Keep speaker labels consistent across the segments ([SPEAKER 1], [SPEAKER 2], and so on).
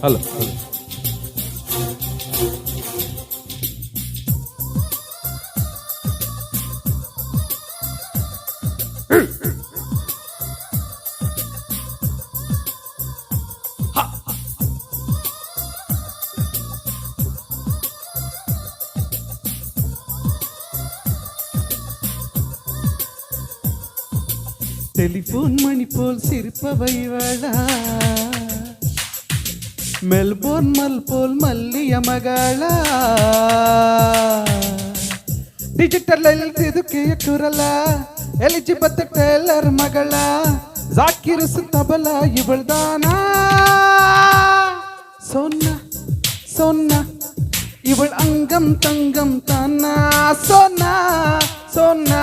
[SPEAKER 1] Hello
[SPEAKER 2] telephone மணி போல் சிரிப்பவை வேளா Melbourne மல் போல் மல்லிய மகளா digital ತಿದುಕೆಯ ಕುರಲ ಎಲಿಜಿಬೆತ್ Taylor ಮಗಳ ಜಾಕಿರ್ ತಬಲ ಇವಳ್ದಾನಾ ಸೋನಾ ಸೋನಾ ಇವள் அங்கம் தங்கம் தானா சோனா சோனா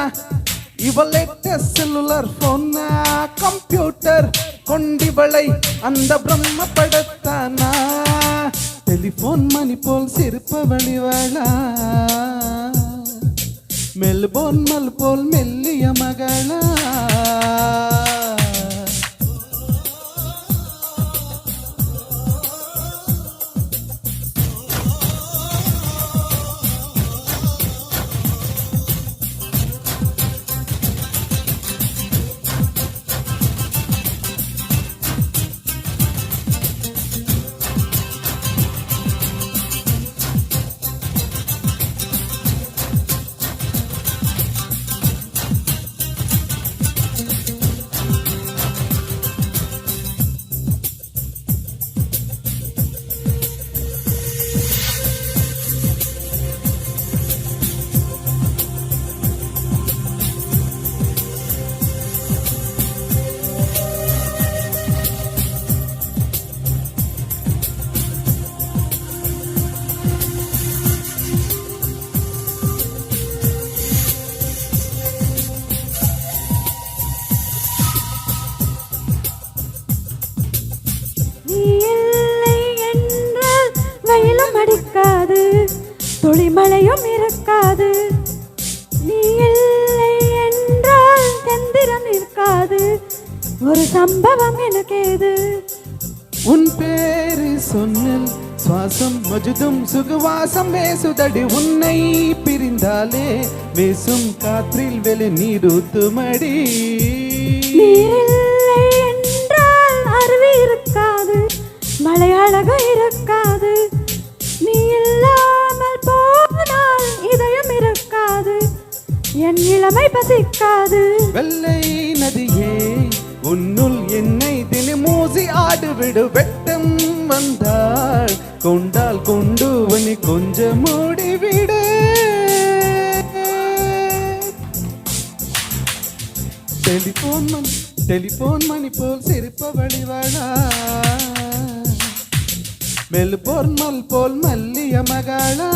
[SPEAKER 2] இவள் லேட்டஸ்ட் செல்லுலர் போனா கம்ப்யூட்டர் கொண்டிவளை அந்த பிரம்ம படத்தானா டெலிபோன் மணி போல் சிரிப்பவள் இவளா மெல்போர்ன் மல் போல் மெல்லிய மகளா
[SPEAKER 3] அடிக்காது துளிமழையும் இருக்காது நீ இல்லை என்றால் சந்திரன் இருக்காது ஒரு சம்பவம் எனக்கு ஏது
[SPEAKER 2] உன் பேரு சொன்னல் சுவாசம் மஜுதும் சுகவாசம் வேசுதடி உன்னை பிரிந்தாலே வேசும் காற்றில் வெளி நீரூத்துமடி
[SPEAKER 3] நீரில்லை என்றால் அருவி இருக்காது மழை அழகு இருக்காது நீ இல்லாமல் போனால் இதயம் இருக்காது என் இளமை பசிக்காது
[SPEAKER 2] வெள்ளை நதியே உன்னுள் என்னை தினமூசி ஆடுவிடு வெட்டம் வந்தாள் கொண்டால் கொண்டு உன்னை கொஞ்சம் மூடிவிடு டெலிபோன் மணி போல் சிரிப்பவளி வாழா மெல்போர்ன் மல் போல் மல்லிய மகளா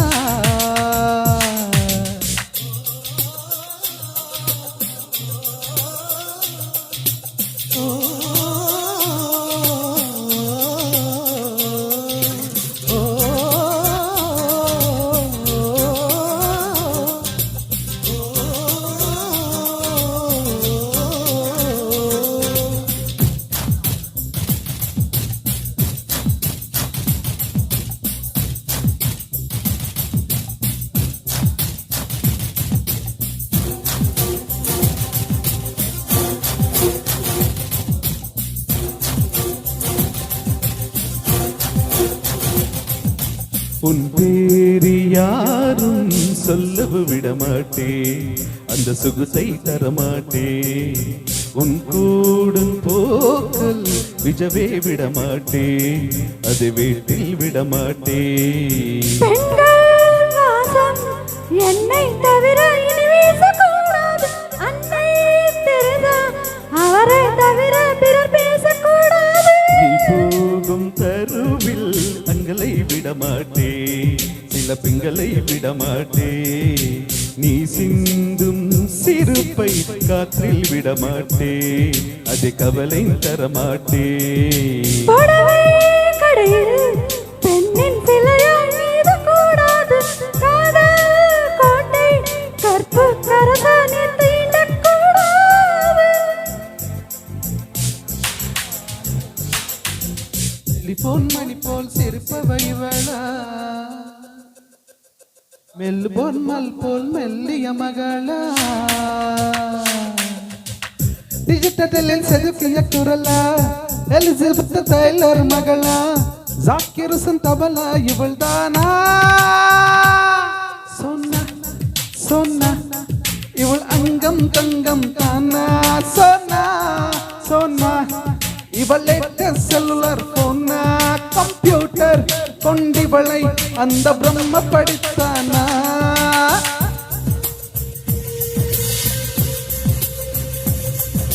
[SPEAKER 2] உன் பேரி யாரும் சொல்லவு விடமாட்டே அந்த சொகுசை தரமாட்டே உன் கூடும் போக்கல் விஜவே விடமாட்டே அது வீட்டில் விடமாட்டே
[SPEAKER 3] என்னை தவிர இனி வீசக்கூடாது அன்னை தெரிதா அவரை தவிர பிறர் பேசக்கூடாது
[SPEAKER 2] நீ போகும் தருவில் அங்களை விடமாட்டே சில பெண்களை விடமாட்டே நீ சிந்தும் சிரிப்பை காற்றில் விடமாட்டேன், அது கவலை தரமாட்டேன்.
[SPEAKER 3] புடவை கடையில் பெண்ணின் சிலையாய் மீது கூடாது, காதல் கோட்டை கற்பு கரசானி தீண்டக்கூடாது.
[SPEAKER 2] டெலிபோன் மணி போல் சிரிப்பவை இவளா, மெல்போர்ன் மல் போல் மெல்லிய மகளா, டிஜிட்டலில் செதுக்கிய குரலா, எலிசபெத் டெய்லர் மகளா, ஜாக்கிர் ஹுசேன் தபலா இவள் தானா? சொன்னா சொன்னா இவள் அங்கம் தங்கம் தானா? சொன்னா சொன்னா இவள் செல்லுலர் போனா, கம்ப்யூட்டர் கொண்டிவளை அந்த பிரம்ம படித்தானா?